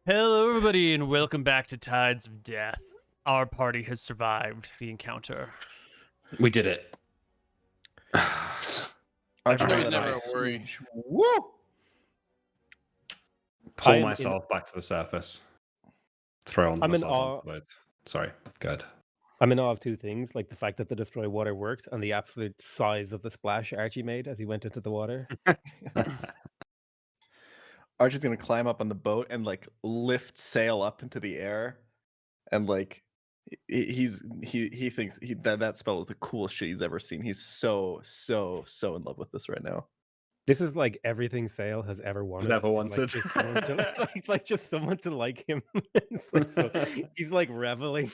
Hello, everybody, and welcome back to Tides of Death. Our party has survived the encounter. We did it. There's never a worry. Woo! Pull myself back to the surface. Throw on myself onto the boat. Sorry, good. I'm in awe of two things, like the fact that the destroy water worked and the absolute size of the splash Archie made as he went into the water. Archie's gonna climb up on the boat and like lift sail up into the air, and like he thinks that spell is the coolest shit he's ever seen. He's so in love with this right now. This is like everything Sail has ever wanted. Never wanted. Just someone to like him. He's like reveling.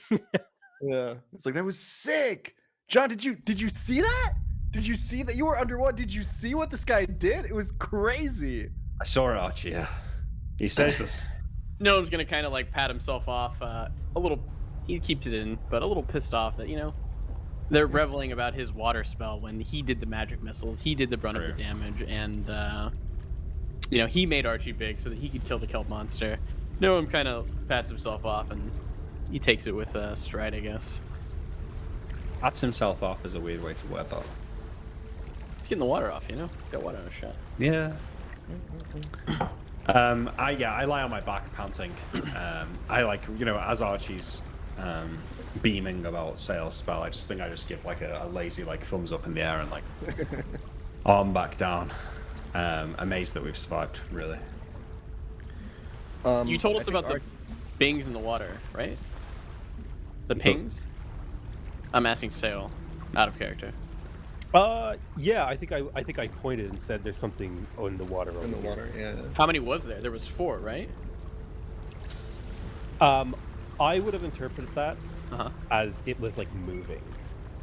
Yeah, it's like that was sick. John, did you see that? Did you see that you were underwater? Did you see what this guy did? It was crazy. I saw it, Archie. Yeah, he saved us. Noam's gonna kind of like pat himself off a little. He keeps it in, but a little pissed off that they're reveling about his water spell when he did the magic missiles. He did the brunt of the damage, and he made Archie big so that he could kill the kelp monster. Noam kind of pats himself off and he takes it with stride, I guess. Pats himself off is a weird way to word that. He's getting the water off, He's got water on his shot. Yeah. I lie on my back panting. I like, as Archie's beaming about Sail's spell, I just give like a lazy like thumbs up in the air and like arm back down. Amazed that we've survived, really. You told us about the bings in the water, right? The pings? I'm asking Sail, out of character. Yeah, I think I pointed and said there's something in the water. In the water, yeah. How many was there? There was 4, right? I would have interpreted that as it was like moving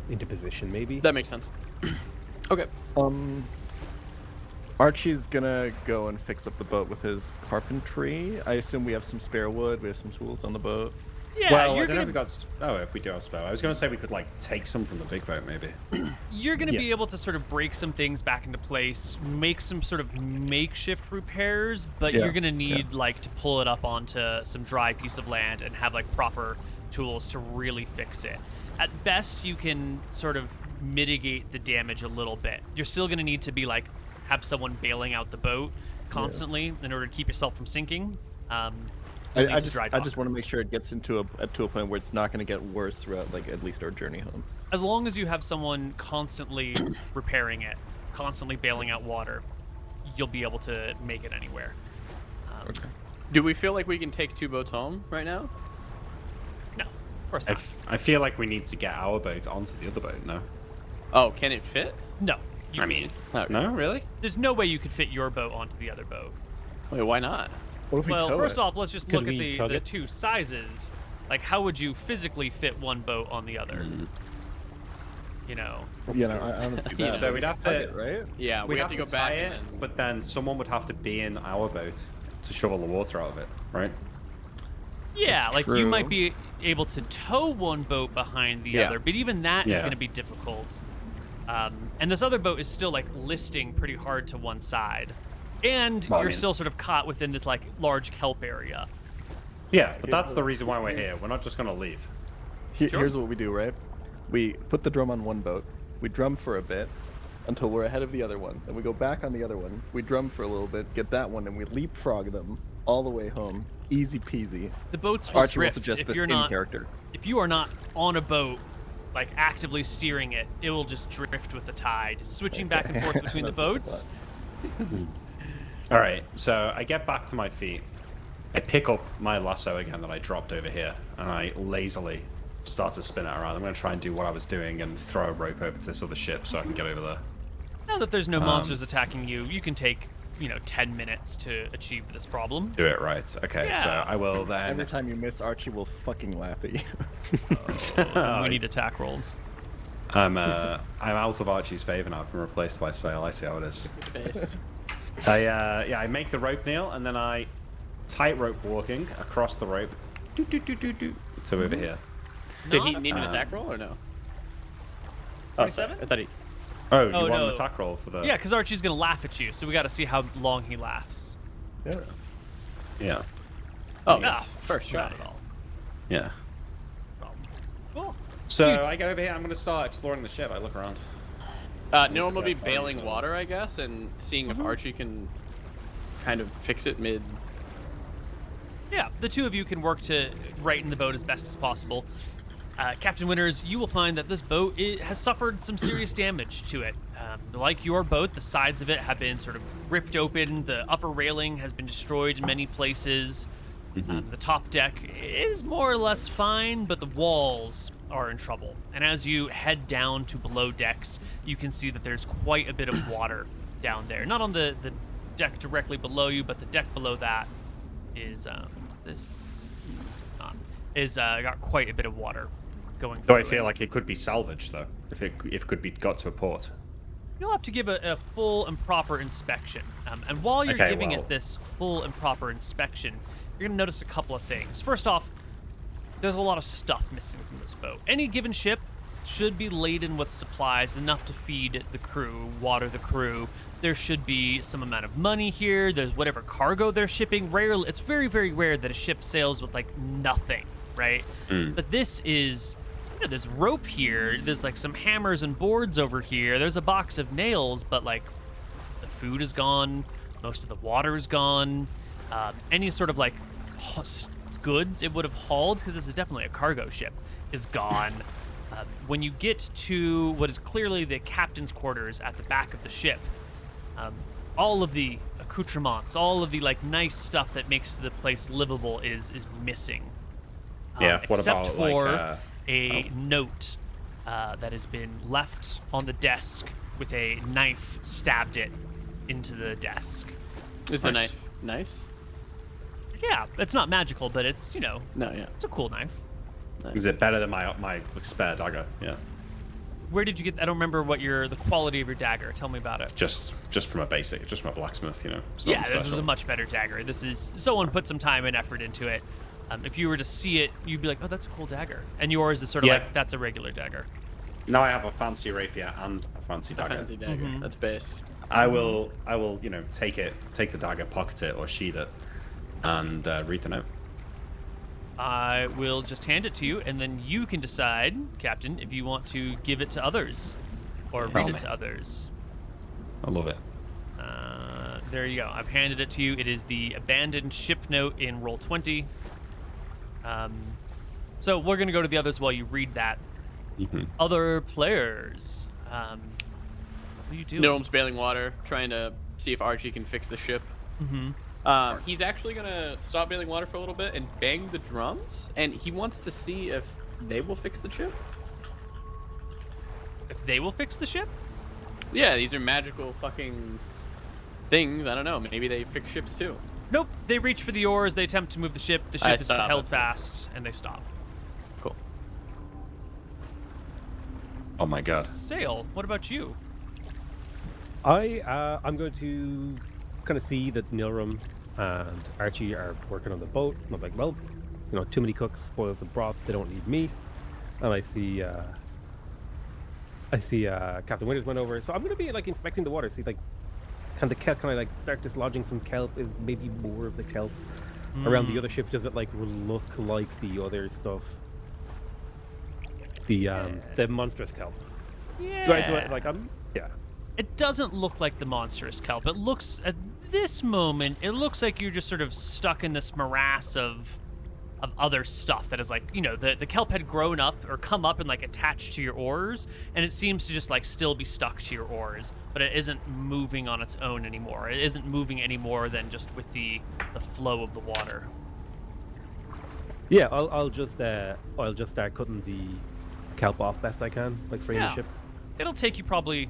into position, maybe. That makes sense. Okay. Archie's gonna go and fix up the boat with his carpentry. I assume we have some spare wood. We have some tools on the boat. Yeah, well, I don't know if we got. Oh, if we do have spell, I was going to say we could like take some from the big boat, maybe. You're going to be able to sort of break some things back into place, make some sort of makeshift repairs, but you're going to need like to pull it up onto some dry piece of land and have like proper tools to really fix it. At best, you can sort of mitigate the damage a little bit. You're still going to need to be like have someone bailing out the boat constantly in order to keep yourself from sinking. I just want to make sure it gets to a point where it's not going to get worse throughout, like, at least our journey home. As long as you have someone constantly repairing it, constantly bailing out water, you'll be able to make it anywhere. Okay. Do we feel like we can take 2 boats home right now? No, of course not. I feel like we need to get our boat onto the other boat, no? Oh, can it fit? No. No, really? There's no way you could fit your boat onto the other boat. Wait, why not? What if we Well, tow first it? off, let's just look at the 2 sizes. Like, how would you physically fit one boat on the other? I don't think that. So we'd have to, right? Yeah, we have to go tie back. it, but then someone would have to be in our boat to shovel the water out of it, right? Yeah, That's like true. you might be able to tow one boat behind the other, but even that is going to be difficult. And this other boat is still like listing pretty hard to one side. And you're still sort of caught within this like large kelp area. Yeah, but that's the reason why we're here. We're not just going to leave. Here's what we do, right? We put the drum on one boat. We drum for a bit until we're ahead of the other one. Then we go back on the other one. We drum for a little bit, get that one, and we leapfrog them all the way home. Easy peasy. The boats will Archie will drift suggest if this you're in not character. if you are not on a boat like actively steering it, it will just drift with the tide, switching back and forth between the boats. All right, so I get back to my feet. I pick up my lasso again that I dropped over here, and I lazily start to spin it around. I'm going to try and do what I was doing and throw a rope over to this other ship so I can get over there. Now that there's no monsters attacking you, you can take 10 minutes to achieve this problem. Do it right. Okay, so I will then... Every time you miss, Archie will fucking laugh at you. We need attack rolls. I'm out of Archie's favor now. I've been replaced by Sail. I see how it is. Face. I make the rope, Neal, and then I tightrope walking across the rope to over here. Did he need an attack roll or no? Oh, sorry. 27? I thought he... Oh, you want no. an attack roll for the... Yeah, because Archie's going to laugh at you, so we got to see how long he laughs. Yeah. Yeah. Oh, Ah, first try. not at all. Yeah. Cool. So I get over here. I'm going to start exploring the ship. I look around. Neal will be bailing water, I guess, and seeing if Archie can kind of fix it mid. Yeah, the two of you can work to righten the boat as best as possible. Captain Winters, you will find that this boat has suffered some serious damage to it. Like your boat, the sides of it have been sort of ripped open. The upper railing has been destroyed in many places. The top deck is more or less fine, but the walls are in trouble. And as you head down to below decks, you can see that there's quite a bit of water down there. Not on the deck directly below you, but the deck below that is got quite a bit of water going through. Do I feel like it could be salvaged though? If it could be got to a port? You'll have to give a full and proper inspection. And while you're giving it this full and proper inspection, you're going to notice a couple of things. First off, there's a lot of stuff missing from this boat. Any given ship should be laden with supplies enough to feed the crew, water the crew. There should be some amount of money here. There's whatever cargo they're shipping. Rarely, it's very, very rare that a ship sails with like nothing, right? But this is, there's rope here. There's like some hammers and boards over here. There's a box of nails, but like the food is gone. Most of the water is gone. Any sort of like goods it would have hauled, because this is definitely a cargo ship, is gone. When you get to what is clearly the captain's quarters at the back of the ship, all of the accoutrements, all of the like nice stuff that makes the place livable is missing. Yeah. What except about for a note that has been left on the desk with a knife stabbed it into the desk. Is the knife nice? Yeah, it's not magical, but it's No, yeah. it's a cool knife. Is it better than my spare dagger? Yeah. Where did you get? I don't remember what the quality of your dagger. Tell me about it. Just from a basic, just from a blacksmith, It's Yeah, nothing this is special. a much better dagger. This is someone put some time and effort into it. If you were to see it, you'd be like, "Oh, that's a cool dagger." And yours is sort of like, "That's a regular dagger." Now I have a fancy rapier and a fancy dagger. Fancy dagger. That's base. I will, take the dagger, pocket it, or sheath it, and read the note. I will just hand it to you, and then you can decide, Captain, if you want to give it to others or read it to others. I love it. There you go. I've handed it to you. It is the abandoned ship note in roll 20. So we're going to go to the others while you read that. Other players. What are you doing? Gnome's bailing water, trying to see if Archie can fix the ship. He's actually gonna stop bailing water for a little bit and bang the drums, and he wants to see if they will fix the ship. If they will fix the ship? Yeah, these are magical fucking things. I don't know. Maybe they fix ships too. Nope. They reach for the oars. They attempt to move the ship. The ship is stop held it. fast, and they stop. Cool. Oh my god. Sail. What about you? I'm going to kind of see that Nilram and Archie are working on the boat. And I'm like, well, too many cooks spoils the broth. They don't need me. And I see Captain Winters went over. So I'm going to be like inspecting the water. See like, can the kelp? Can I like start dislodging some kelp? Is maybe more of the kelp around the other ship? Does it like look like the other stuff? The monstrous kelp. Yeah. Do I like yeah. It doesn't look like the monstrous kelp. It looks, at this moment, it looks like you're just sort of stuck in this morass of other stuff that is like, the kelp had grown up or come up and like attached to your oars, and it seems to just like still be stuck to your oars, but it isn't moving on its own anymore. It isn't moving any more than just with the flow of the water. Yeah, I'll just start cutting the kelp off best I can, like freeing the ship. It'll take you probably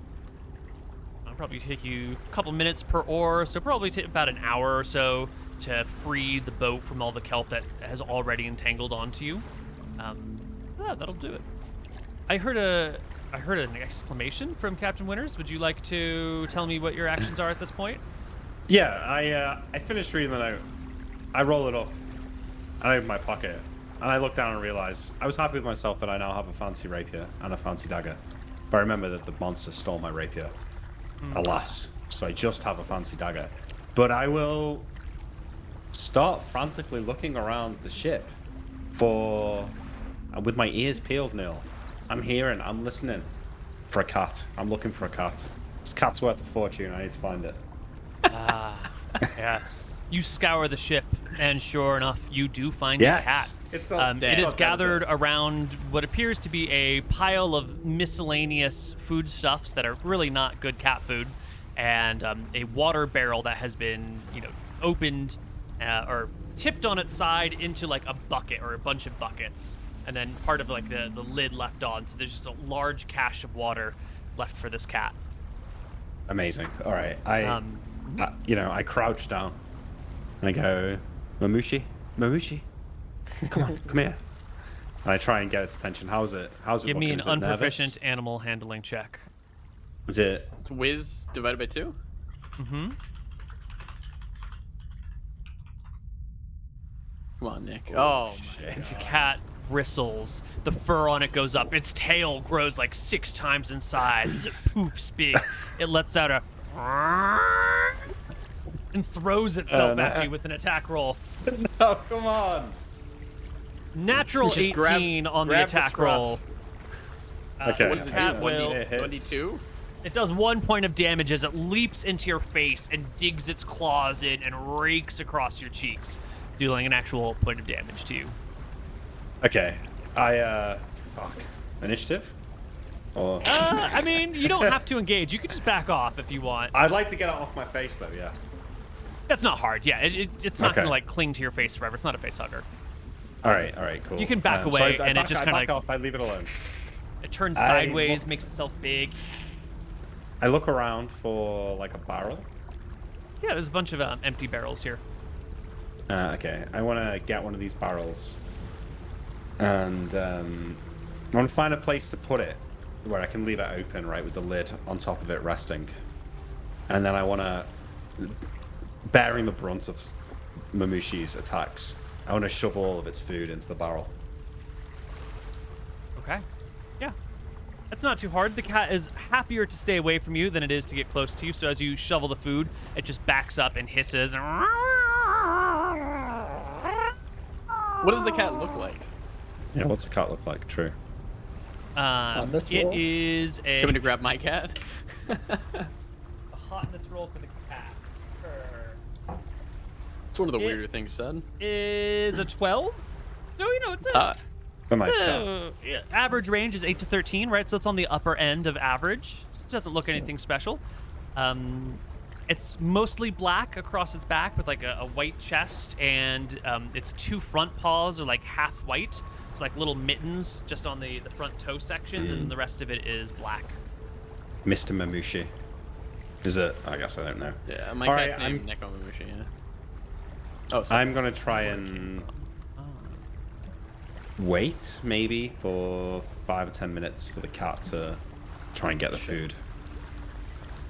take you a couple minutes per oar, so probably take about an hour or so to free the boat from all the kelp that has already entangled onto you. That'll do it. I heard an exclamation from Captain Winters. Would you like to tell me what your actions are at this point? Yeah, I finished reading the note. I roll it up. I open my pocket, and I look down and realize I was happy with myself that I now have a fancy rapier and a fancy dagger. But I remember that the monster stole my rapier. Alas. So I just have a fancy dagger. But I will start frantically looking around the ship for, with my ears peeled, Neal. I'm hearing, I'm listening for a cat. I'm looking for a cat. This cat's worth a fortune. I need to find it. Yes. You scour the ship, and sure enough, you do find a cat. It is gathered around what appears to be a pile of miscellaneous foodstuffs that are really not good cat food, and a water barrel that has been, opened or tipped on its side into like a bucket or a bunch of buckets, and then part of like the lid left on. So there's just a large cache of water left for this cat. Amazing. All right. I crouch down and I go, Mamushi, come on, come here. And I try and get its attention. How's it? Give me an Is it nervous? unproficient animal handling check. Is it? It's whiz divided by 2? Mm-hmm. Come on, Nick. Oh, my The cat bristles. The fur on it goes up. Its tail grows like 6 times in size as it poofs big. It lets out a and throws itself at you with an attack roll. No, come on. Natural Just 18 on the grab the attack scruff. roll. Okay. What does it Cat do? will- 1d2? It does 1 point of damage as it leaps into your face and digs its claws in and rakes across your cheeks, dealing an actual point of damage to you. Okay. Fuck. Initiative? Or I mean, you don't have to engage. You can just back off if you want. I'd like to get it off my face though. Yeah. That's not hard. Yeah, it's not Okay. gonna like cling to your face forever. It's not a face hugger. All right. Cool. You can back So away, I and it back- just I kinda back like- off. I leave it alone. It turns I sideways, look- makes itself big. I look around for like a barrel. Yeah, there's a bunch of empty barrels here. Okay. I want to get one of these barrels, and I want to find a place to put it where I can leave it open, right, with the lid on top of it resting, and then I want to, bearing the brunt of Mamushi's attacks, I want to shove all of its food into the barrel. Okay. Yeah. That's not too hard. The cat is happier to stay away from you than it is to get close to you. So as you shovel the food, it just backs up and hisses. What does the cat look like? Yeah, what's the cat look like? True. On this It roll? is Do you want me to grab my cat? a hotness roll for the cat. It's one of the It- weirder things said. Is a 12? No, it's It's a, hot. A nice cat. yeah, average range is 8 to 13, right? So it's on the upper end of average. It doesn't look anything special. It's mostly black across its back with like a white chest, and its 2 front paws are like half white. It's like little mittens just on the front toe sections, and then the rest of it is black. Mr. Mamushi. Is it? I guess I don't know. Yeah, my All cat's right, name is Nekomamushi, yeah. Oh, sorry. I'm gonna try and wait maybe for 5 or 10 minutes for the cat to try and get the food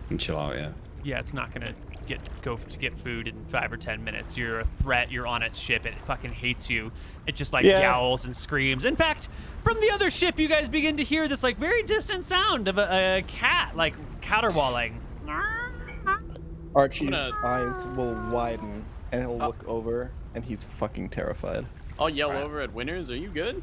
and chill out. Yeah. Yeah, it's not gonna go to get food in 5 or 10 minutes. You're a threat. You're on its ship. It fucking hates you. It just like yowls and screams. In fact, from the other ship, you guys begin to hear this like very distant sound of a cat like caterwauling. Archie's gonna- eyes will widen, and he'll look over, and he's fucking terrified. I'll yell Alright. over at Winners. Are you good?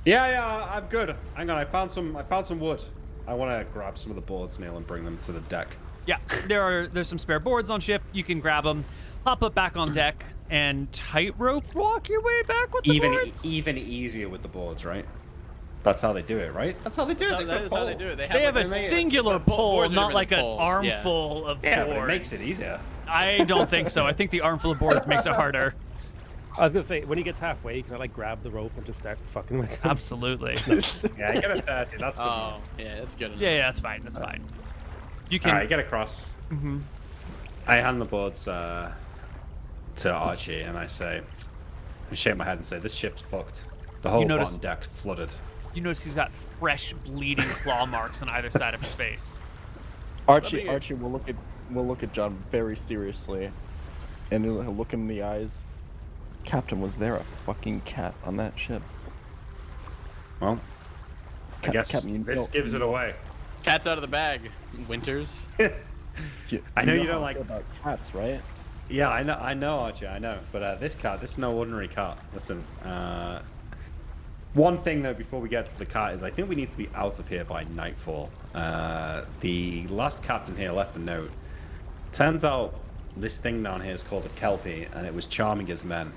Yeah, I'm good. Hang on, I found some wood. I want to grab some of the boards, Neal, and bring them to the deck. Yeah, there's some spare boards on ship. You can grab them, hop up back on deck, and tightrope walk your way back with the boards. Even easier with the boards, right? That's how they do it, right? That's how they do it. That is how they do it. They have a like, singular the pole, boards are not different like than an poles, armful of Yeah, boards. but it makes it easier. I don't think so. I think the armful of boards makes it harder. I was gonna say, when he gets halfway, you can like grab the rope and just start fucking with him. Absolutely. Yeah, you get a 30. That's good. Oh, yeah, that's good enough. Yeah, that's fine. That's fine. You can. All right, get across. Mhm. I hand the boards to Archie, and I shake my head and say, "This ship's fucked. The whole notice- bottom deck flooded." You notice he's got fresh bleeding claw marks on either side of his face. Archie me- will look at John very seriously, and he'll look him in the eyes. Captain, was there a fucking cat on that ship? Well, I guess Captain, you this don't- gives it away. Cat's out of the bag. Winters. I know you don't how I like- feel about cats, right? Yeah, I know, Archie, I know. But this is no ordinary cart. Listen, one thing though, before we get to the cart, is I think we need to be out of here by nightfall. The last captain here left a note. Turns out this thing down here is called a Kelpie, and it was charming his men,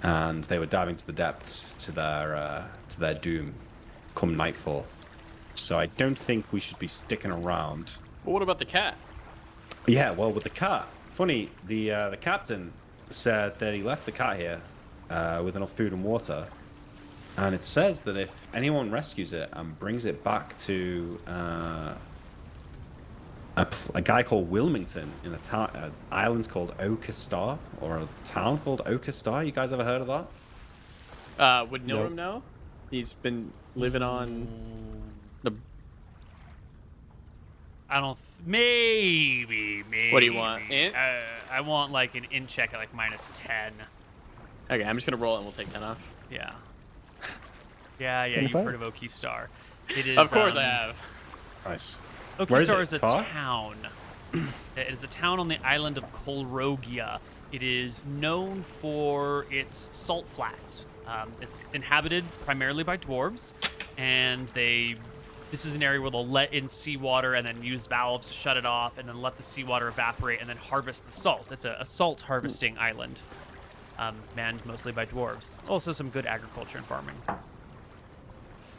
and they were diving to the depths to their doom come nightfall. So I don't think we should be sticking around. But what about the cat? Yeah, well, with the cat, funny, the captain said that he left the cat here with enough food and water, and it says that if anyone rescues it and brings it back to a guy called Wilmington in an island called Okastar, or a town called Okastar. You guys ever heard of that? Would Neal know? He's been living on the. I don't. Maybe. What do you want? Int? I want like an int check at like -10. Okay, I'm just gonna roll it and we'll take 10 off. Yeah. Yeah. You've heard of Oki Star. It is. Of course I have. Nice. Oki Star is a town. It is a town on the island of Kolrogia. It is known for its salt flats. It's inhabited primarily by dwarves, and this is an area where they'll let in seawater and then use valves to shut it off, and then let the seawater evaporate and then harvest the salt. It's a salt harvesting island, manned mostly by dwarves. Also some good agriculture and farming.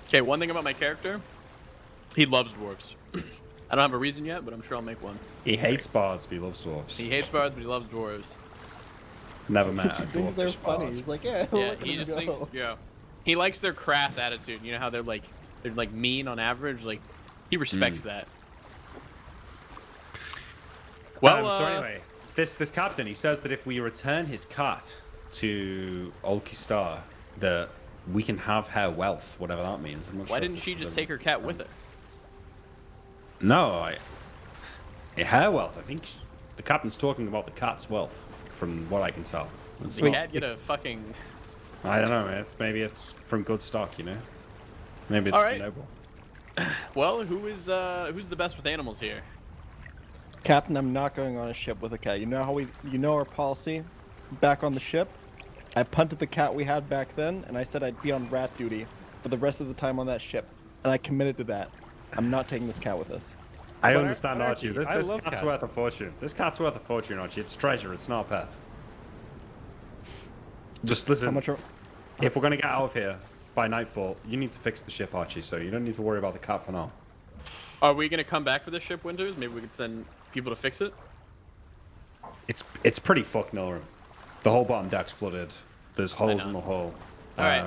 Okay, one thing about my character, he loves dwarves. I don't have a reason yet, but I'm sure I'll make one. He hates bards, but he loves dwarves. He hates bards, but he loves dwarves. Never met a He thinks they're dwarfish funny. bard. He's like, yeah. Yeah, look at he him just go. thinks, he likes their crass attitude. You know how they're like mean on average. Like, he respects that. Well, so anyway, this captain, he says that if we return his cat to Olkistar, that we can have her wealth, whatever that means. I'm not why sure if didn't this she was just a- take her cat with her? No, her wealth. I think the captain's talking about the cat's wealth, from what I can tell. Let's The see. cat get a fucking. I don't know, man. Maybe it's from good stock, you know. Maybe it's All right. noble. Well, who's the best with animals here? Captain, I'm not going on a ship with a cat. You know how you know our policy? Back on the ship, I punted the cat we had back then, and I said I'd be on rat duty for the rest of the time on that ship, and I committed to that. I'm not taking this cat with us. I But understand, Archie. This I love cat's cats. worth a fortune. This cat's worth a fortune, Archie. It's treasure. It's not a pet. Just How listen. much? If we're gonna get out of here by nightfall, you need to fix the ship, Archie. So you don't need to worry about the cat for now. Are we gonna come back for this ship, Winters? Maybe we could send people to fix it. It's pretty fucked, Nilrim. The whole bottom deck's flooded. There's holes in the hull. All right.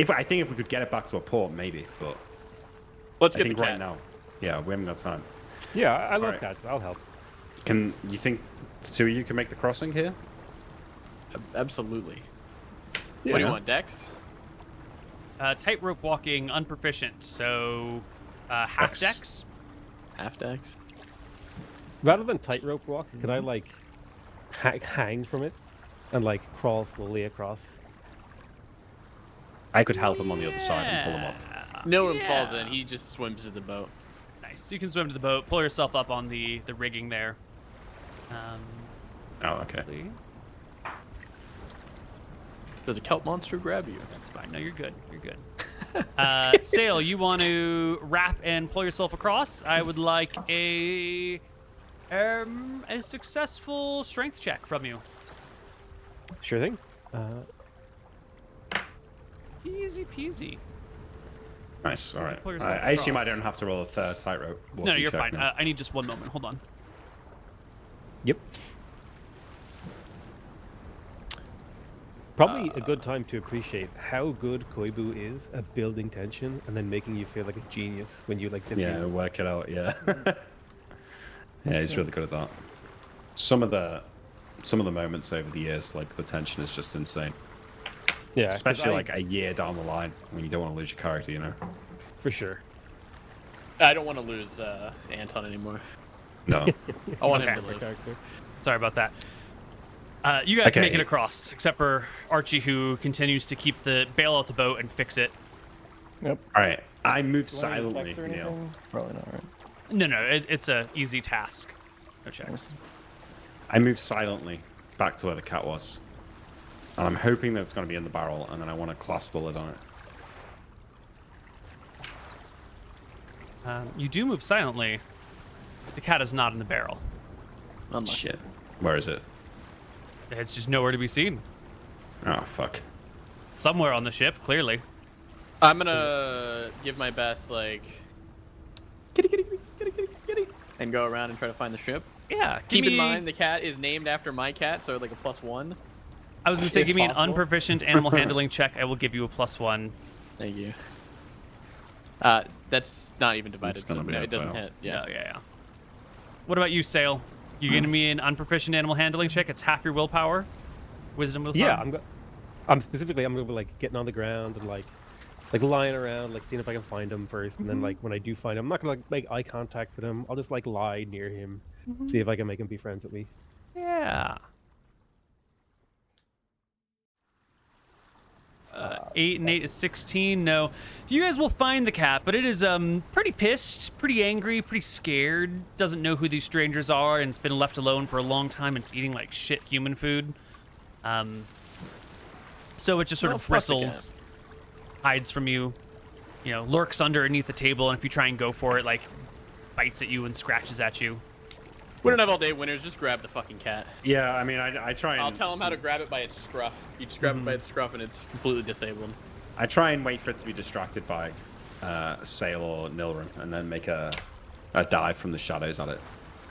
I think if we could get it back to a port, maybe. But Let's I get the think cat. right now, yeah, we haven't got time. Yeah, I love Right. cats. I'll help. Can you think the two of you can make the crossing here? Absolutely. Yeah. What do you want, Dex? Tightrope walking, unproficient, so half Dex. dex. Half Dex. Rather than tightrope walk, can I like hang from it and like crawl slowly across? I could help him on the other side and pull him up. No one falls in. He just swims to the boat. Nice. You can swim to the boat, pull yourself up on the rigging there. Oh, okay. Does a kelp monster grab you? That's fine. No, you're good. You're good. Sail, you want to wrap and pull yourself across? I would like a successful strength check from you. Sure thing. Easy peasy. Nice. All right. Pull yourself I assume I across. don't have to roll a third tightrope. No, walking you're check fine. now. I need just one moment. Hold on. Yep. Probably a good time to appreciate how good Koibu is at building tension and then making you feel like a genius when you like defeat Yeah, him. work it out. Yeah. Yeah, he's really good at that. Some of the moments over the years, like the tension is just insane. Yeah, 'cause Especially I- like a year down the line when you don't want to lose your character, you know. for sure. I don't want to lose Anton anymore. No. I want Okay. him to live. Character. Sorry about that. You guys Okay. make it across, except for Archie, who continues to bail out the boat and fix it. Yep. All right. I move Do you want any silently, effects or Neal. anything? Probably not, right? No, it's a easy task. No checks. I move silently back to where the cat was. And I'm hoping that it's going to be in the barrel, and then I want to clasp the lid on it. You do move silently. The cat is not in the barrel. Unlucky. Shit. Where is it? It's just nowhere to be seen. Oh, fuck. Somewhere on the ship, clearly. I'm gonna give my best, like, kitty, and go around and try to find the ship. Yeah. Keep in mind, the cat is named after my cat, so like a +1. I was gonna say, if give me an possible. unproficient animal handling check. I will give you a +1. Thank you. That's not even divided, It's so gonna be a it doesn't fail. hit. Yeah. Yeah. What about you, Sail? You giving me an unproficient animal handling check? It's half your willpower. Wisdom willpower. Yeah, I'm gonna be like getting on the ground and like lying around, like seeing if I can find him first, and then like when I do find him, I'm not gonna like make eye contact with him. I'll just like lie near him, see if I can make him be friends with me. Yeah. 8 and 8 is 16. No, you guys will find the cat, but it is pretty pissed, pretty angry, pretty scared. Doesn't know who these strangers are, and it's been left alone for a long time. And it's eating like shit human food. So it just sort of fuck the bristles, hides from you, you know, lurks underneath the table, and if you try and go for it, like bites at you and scratches at you. We don't have all day winners. Just grab the fucking cat. Yeah, I mean, I try and... I'll tell him how to grab it by its scruff. You just grab it by its scruff, and it's completely disabled. I try and wait for it to be distracted by Sail or Nilrun, and then make a dive from the shadows at it.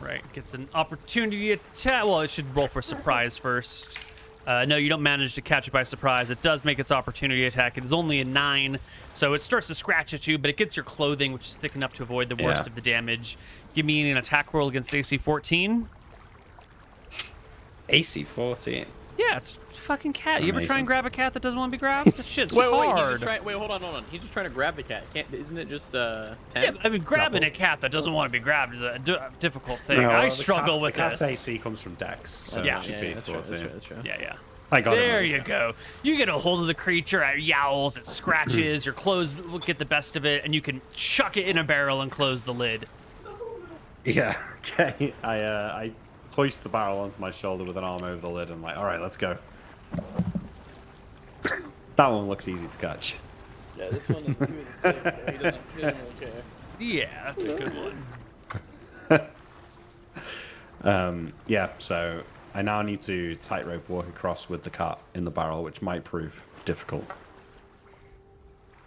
Right, gets an opportunity attack. Well, it should roll for surprise first. No, you don't manage to catch it by surprise. It does make its opportunity attack. It is only a 9, so it starts to scratch at you, but it gets your clothing, which is thick enough to avoid the worst of the damage. Give me an attack roll against AC 14. AC 14. Yeah, it's fucking cat. You ever try Amazing. and grab a cat that doesn't want to be grabbed? That shit's Wait, hard. hold on. He's just trying to grab the cat. Isn't it just 10? Yeah, I mean, grabbing a cat that doesn't want to be grabbed is a difficult thing. No, I the struggle with the cat's this. AC comes from Dex, so Yeah. it should be that's true, 14. that's true. Yeah. I got There it. you go. You get a hold of the creature, it yowls, it scratches, your clothes will get the best of it, and you can chuck it in a barrel and close the lid. Yeah, okay. I hoist the barrel onto my shoulder with an arm over the lid and I'm like, alright, let's go. That one looks easy to catch. Yeah, this one is 2 of the 6, so he doesn't really care. Yeah, that's a good one. Yeah, so I now need to tightrope walk across with the cat in the barrel, which might prove difficult.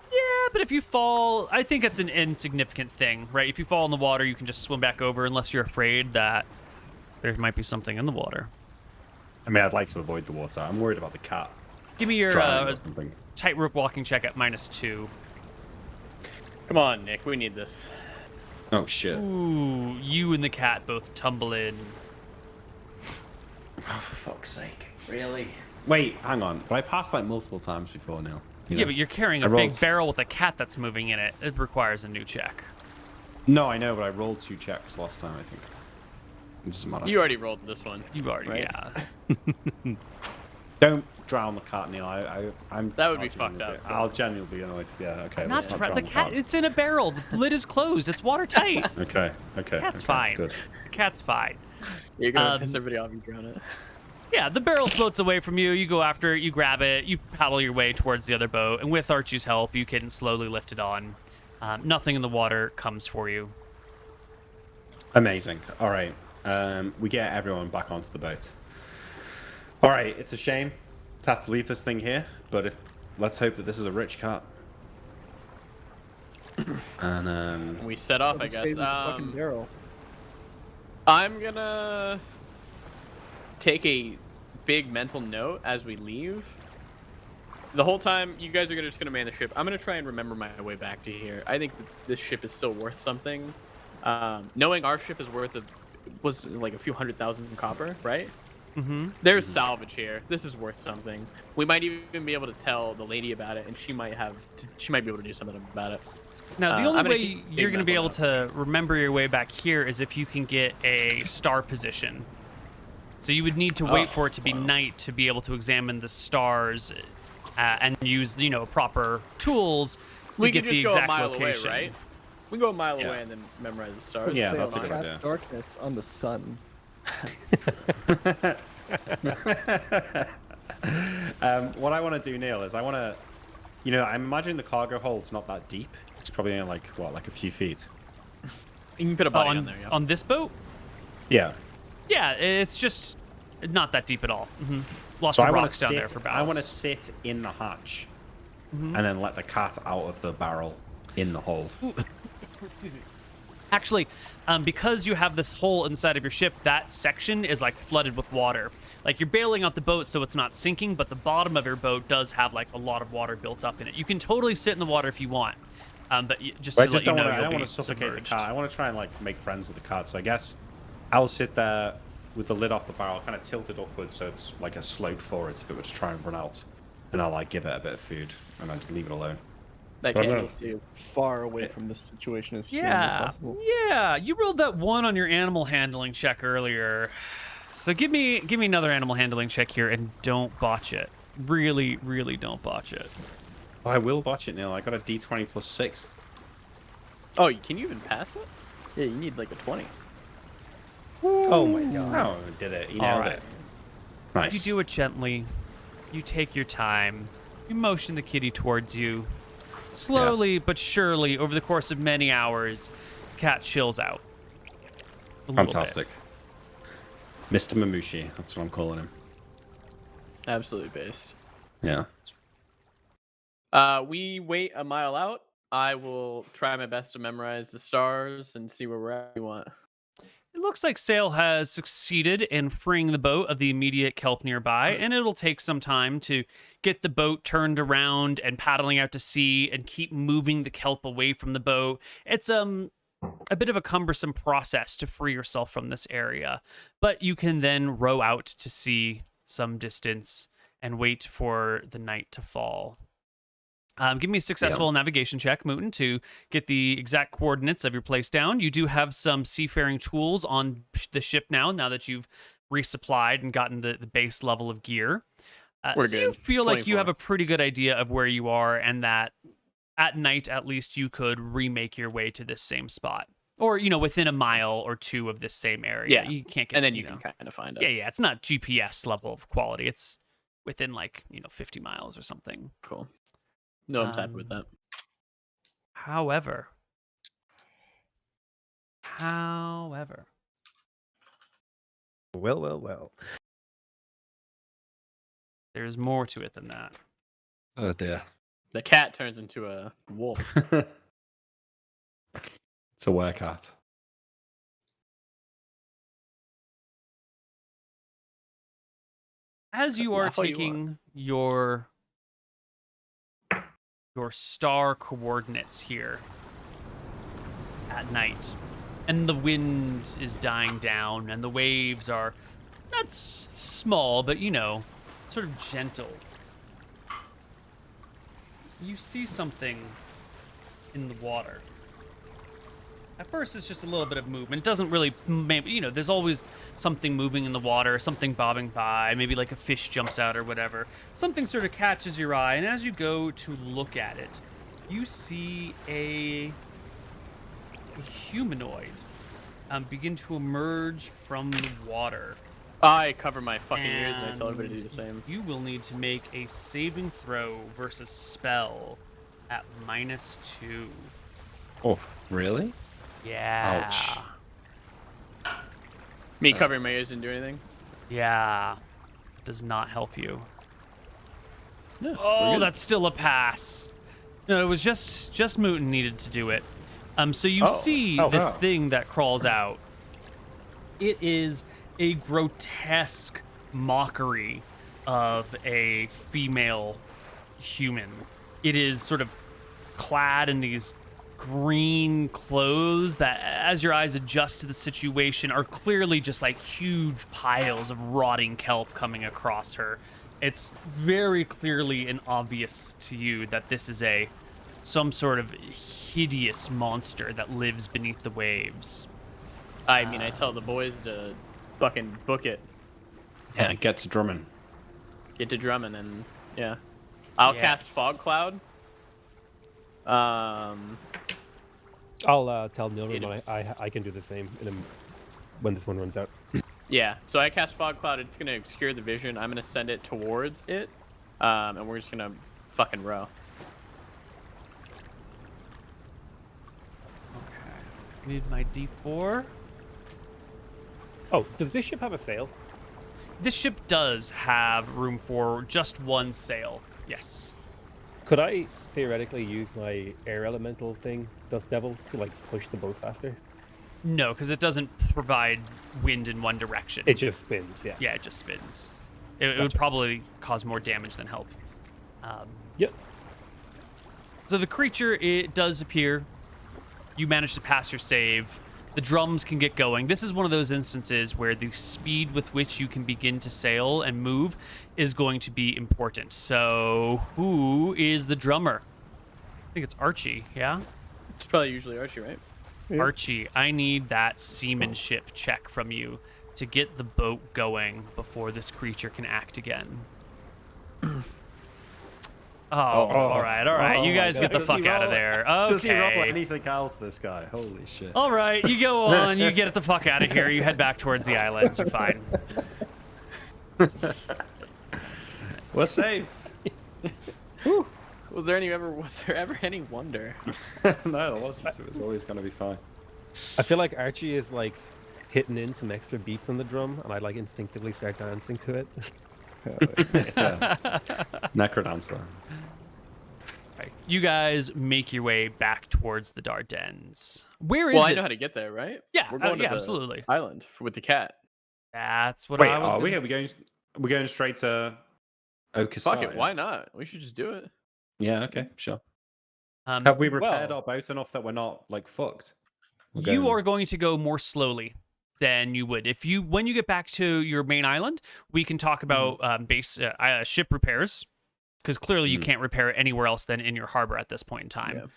Yeah, but if you fall, I think it's an insignificant thing, right? If you fall in the water, you can just swim back over unless you're afraid that there might be something in the water. I mean, I'd like to avoid the water. I'm worried about the cat. Give me your drowning or something. tightrope walking check at -2. Come on, Nick. We need this. Oh, shit. Ooh, you and the cat both tumble in. Oh, for fuck's sake. Really? Wait, hang on. But I passed like multiple times before, Neal. Yeah, but you're carrying I a big rolled- barrel with a cat that's moving in it. It requires a new check. No, I know, but I rolled 2 checks last time, I think. It doesn't matter. You already rolled this one. You've already, Right. yeah. Don't drown the cat, Neal. I'm. That would be I'll fucked genuinely up. I'll genuinely be annoyed. Yeah, okay. Not let's to not drown drown the cat. It's in a barrel. The lid is closed. It's watertight. Okay. Cat's okay, fine. Good. The cat's fine. You're gonna piss everybody off if you drown it. Yeah, the barrel floats away from you. You go after it. You grab it. You paddle your way towards the other boat. And with Archie's help, you can slowly lift it on. Nothing in the water comes for you. Amazing. All right. We get everyone back onto the boat. All right. It's a shame to have to leave this thing here, but let's hope that this is a rich cat. And We set off, I Stay guess. with the fucking barrel. I'm gonna take a big mental note as we leave. The whole time, you guys are just gonna man the ship. I'm gonna try and remember my way back to here. I think that this ship is still worth something. Knowing our ship is worth was like a few 100,000 copper, right? Mm-hmm. There's salvage here. This is worth something. We might even be able to tell the lady about it, and she might be able to do something about it. Now, the I'm only gonna way keep big you're going to be mental able to remember your way back here is if you can get a star position. So you would need to wait for it to be night to be able to examine the stars and use, proper tools to We get can just the go a exact mile location. away, right? We can go a mile Yeah. away and then memorize the stars. Yeah, Say that's a on good Cat's idea. darkness on the sun. What I want to do, Neal, is I want to, I imagine the cargo hold's not that deep. It's probably only like a few feet. You can put a body on there. Yeah. On this boat? Yeah. Yeah, it's just not that deep at all. Lots So of I want rocks to down there for ballast. I want to sit in the hatch, and then let the cat out of the barrel in the hold. Excuse me. Actually, because you have this hole inside of your ship, that section is like flooded with water. Like you're bailing out the boat so it's not sinking, but the bottom of your boat does have like a lot of water built up in it. You can totally sit in the water if you want, but just to let you know, I don't want to to suffocate submerged. the cat. I want to try and like make friends with the cat. So I guess I'll sit there with the lid off the barrel, kind of tilted upwards, so it's like a slope forwards if it were to try and run out. And I'll like give it a bit of food, and I'd leave it alone. That But I'm can't gonna stay far away from this situation as humanly Yeah, possible. yeah. You rolled that 1 on your animal handling check earlier, so give me another animal handling check here, and don't botch it. Really, really don't botch it. I will botch it, Neal. I got a D20 plus 6. Oh, can you even pass it? Yeah, you need like a 20. Oh my god. Oh, did it. You All nailed right. it. Nice. You do it gently. You take your time. You motion the kitty towards you. Slowly but surely, over the course of many hours, the cat chills out. A little bit. Fantastic. Mr. Mamushi, that's what I'm calling him. Absolutely based. Yeah. We wait a mile out. I will try my best to memorize the stars and see where we're at. You want? It looks like Sail has succeeded in freeing the boat of the immediate kelp nearby, and it'll take some time to get the boat turned around and paddling out to sea and keep moving the kelp away from the boat. It's a bit of a cumbersome process to free yourself from this area, but you can then row out to sea some distance and wait for the night to fall. Give me a successful navigation check, Mooten, to get the exact coordinates of your place down. You do have some seafaring tools on the ship now that you've resupplied and gotten the base level of gear. We're so you good. feel like you 24. have a pretty good idea of where you are, and that at night, at least, you could remake your way to this same spot. Or, within a mile or two of this same area. Yeah. You can't get, And then you can kind of find it. Yeah, it's not GPS level of quality. It's within 50 miles or something. Cool. No, I'm happy with that. However, Well. there's more to it than that. Oh, dear. The cat turns into a wolf. It's a werecat. As you are Laugh all you taking your star coordinates here at night, and the wind is dying down, and the waves are not small, but sort of gentle. You see something in the water. At first, it's just a little bit of movement. It doesn't really, there's always something moving in the water, something bobbing by, maybe like a fish jumps out or whatever. Something sort of catches your eye, and as you go to look at it, you see a humanoid begin to emerge from the water. I cover my fucking ears and I tell everybody to do the same. You will need to make a saving throw versus spell at -2. Oh, really? Yeah. Ouch. Me covering my ears didn't do anything? Yeah. Does not help you. No. Oh, that's still a pass. No, it was just Mooten needed to do it. So you see this thing that crawls out. It is a grotesque mockery of a female human. It is sort of clad in these green clothes that, as your eyes adjust to the situation, are clearly just like huge piles of rotting kelp coming across her. It's very clearly and obvious to you that this is some sort of hideous monster that lives beneath the waves. I mean, I tell the boys to fucking book it. Yeah, get to drumming. Get to drumming and, yeah. I'll cast Fog Cloud. I'll tell Neil when I can do the same when this one runs out. Yeah. So I cast fog cloud. It's gonna obscure the vision. I'm gonna send it towards it, and we're just gonna fucking row. Okay. Need my D4. Oh, does this ship have a sail? This ship does have room for just one sail. Yes. Could I theoretically use my air elemental thing, Dust Devil, to like push the boat faster? No, because it doesn't provide wind in one direction. It just spins, yeah. Yeah, it just spins. It would probably cause more damage than help. Yep. So the creature, it does appear. You manage to pass your save. The drums can get going. This is one of those instances where the speed with which you can begin to sail and move is going to be important. So who is the drummer? I think it's Archie, yeah? It's probably usually Archie, right? Yeah. Archie, I need that seamanship check from you to get the boat going before this creature can act again. All right. You guys get the fuck out of there. Okay. Does he roll anything else, this guy? Holy shit. All right, you go on. You get the fuck out of here. You head back towards the islands. You're fine. We're safe. Was there ever any wonder? No, it wasn't. It was always going to be fine. I feel like Archie is like hitting in some extra beats on the drum, and I like instinctively start dancing to it. Yeah. Necrodancer. Right. You guys make your way back towards the Dardanelles. Where is Well, it? I know how to get there, right? Yeah, We're going to the absolutely. island with the cat. That's what Wait, I was. are we? gonna Are we going? We're going straight to Okasai. Fuck it, why not? We should just do it. Yeah. Okay. Sure. Um, Have we repaired well- our boat enough that we're not like fucked? You are going to go more slowly than you would when you get back to your main island. We can talk about ship repairs, because clearly you can't repair it anywhere else than in your harbor at this point in time.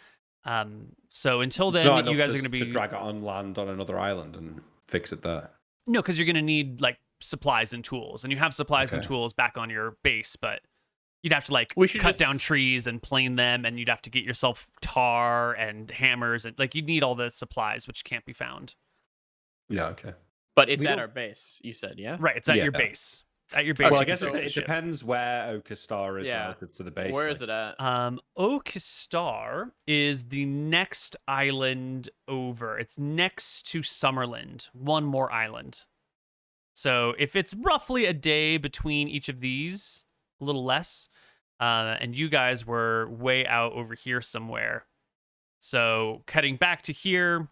Yeah. So until It's then, not you enough guys are going to be drag it on land on another island and fix it there. no, because you're going to need like supplies and tools, and you have supplies and Okay. tools back on your base, but you'd have to like We should cut down just- trees and plane them, and you'd have to get yourself tar and hammers, and like you'd need all the supplies which can't be found. Yeah. Okay. But it's We at don't- our base, you said, yeah? Right, it's at your Yeah. base. At your base. Well, I you can guess fix it the ship. depends where Okastar is Yeah. relative to the base. Where is it at? Okastar is the next island over. It's next to Summerland. One more island. So if it's roughly a day between each of these, a little less, and you guys were way out over here somewhere. So heading back to here